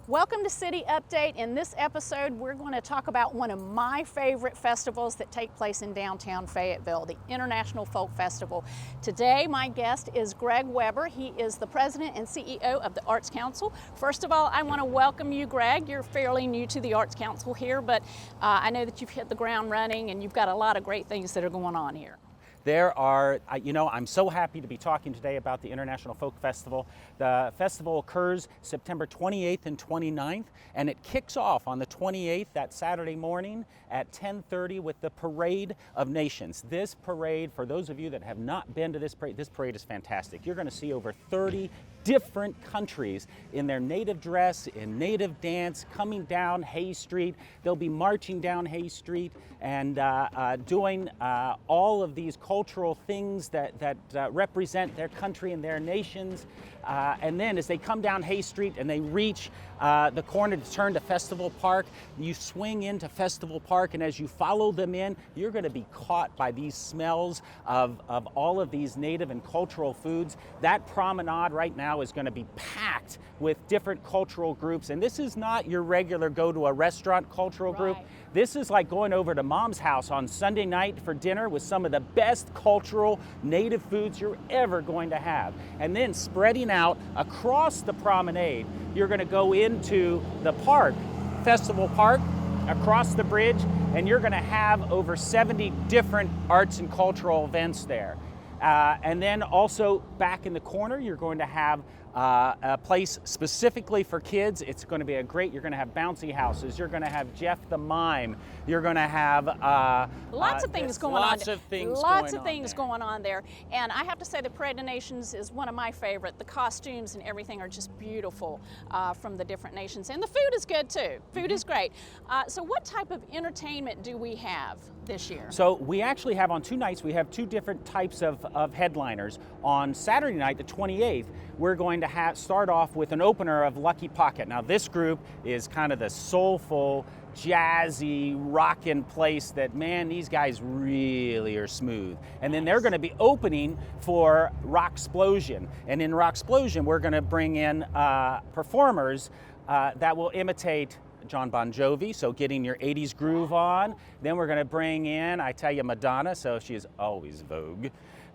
Welcome to City Update. In this episode, we're going to talk about one of my favorite festivals that take place in downtown Fayetteville, the International Folk Festival. Today, my guest is Greg Weber. He is the president and CEO of the Arts Council. First of all, I want to welcome you, Greg. You're fairly new to the Arts Council here, but I know that you've hit the ground running and you've got a lot of great things that are going on here. There are, I'm so happy to be talking today about the International Folk Festival. The festival occurs September 28th and 29th, and it kicks off on the 28th, that Saturday morning at 10:30 with the Parade of Nations. This parade, for those of you that have not been to this parade is fantastic. You're going to see over 30 different countries in their native dress, in native dance, coming down Hay Street. They'll be marching down Hay Street and doing all of these cultural things that represent their country and their nations. And then as they come down Hay Street and they reach the corner to turn to Festival Park, you swing into Festival Park, and as you follow them in, you're going to be caught by these smells of all of these native and cultural foods. That promenade right now is going to be packed with different cultural groups, and this is not your regular go to a restaurant cultural group. This is like going over to Mom's house on Sunday night for dinner with some of the best cultural native foods you're ever going to have. And then spreading out across the promenade, you're going to go into the park, Festival Park, across the bridge, and you're going to have over 70 different arts and cultural events there. And then also back in the corner, you're going to have a place specifically for kids. It's going to be you're going to have bouncy houses, you're going to have Jeff the Mime, you're going to have lots of things going on. Lots of things going on there. And I have to say the Parade of Nations is one of my favorite. The costumes and everything are just beautiful from the different nations. And the food is good too. Food is great. So what type of entertainment do we have this year? So we actually have on two nights, we have two different types of headliners. On Saturday night, the 28th, we're going to start off with an opener of Lucky Pocket. Now this group is kind of the soulful, jazzy, rockin' place that, man, these guys really are smooth. And then they're going to be opening for Rocksplosion. And in Rocksplosion, we're going to bring in performers that will imitate John Bon Jovi, so getting your 80s groove on. Then we're going to bring in, I tell you, Madonna, so she is always Vogue.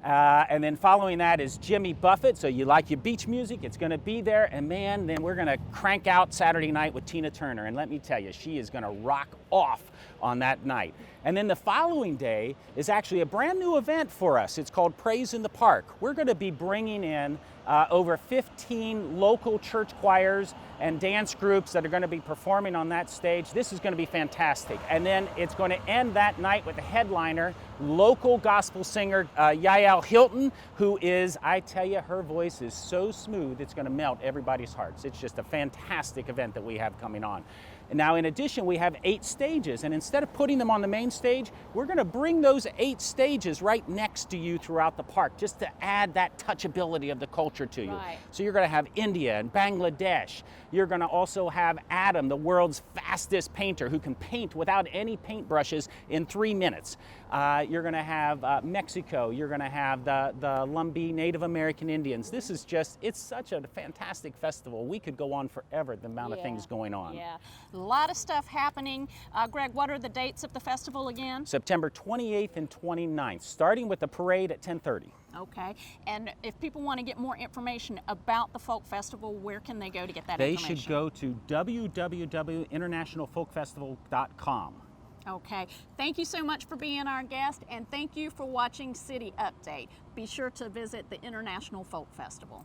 And then following that is Jimmy Buffett, so you like your beach music, it's going to be there. And man, then we're going to crank out Saturday night with Tina Turner. And let me tell you, she is going to rock off on that night. And then the following day is actually a brand new event for us. It's called Praise in the Park. We're going to be bringing in over 15 local church choirs and dance groups that are going to be performing on that stage. This is going to be fantastic. And then it's going to end that night with a headliner, local gospel singer Yael Hilton, who is, I tell you, her voice is so smooth, it's going to melt everybody's hearts. It's just a fantastic event that we have coming on. Now, in addition, we have 8 stages, and instead of putting them on the main stage, we're going to bring those 8 stages right next to you throughout the park, just to add that touchability of the culture to you. Right. So you're going to have India and Bangladesh. You're going to also have Adam, the world's fastest painter, who can paint without any paintbrushes in 3 minutes. You're going to have Mexico. You're going to have the Lumbee Native American Indians. This is just, it's such a fantastic festival. We could go on forever, the amount of things going on. Yeah, a lot of stuff happening. Greg, what are the dates of the festival again? September 28th and 29th, starting with the parade at 10:30. Okay, and if people want to get more information about the Folk Festival, where can they go to get that They information? should go to www.internationalfolkfestival.com. Okay, thank you so much for being our guest, and thank you for watching City Update. Be sure to visit the International Folk Festival.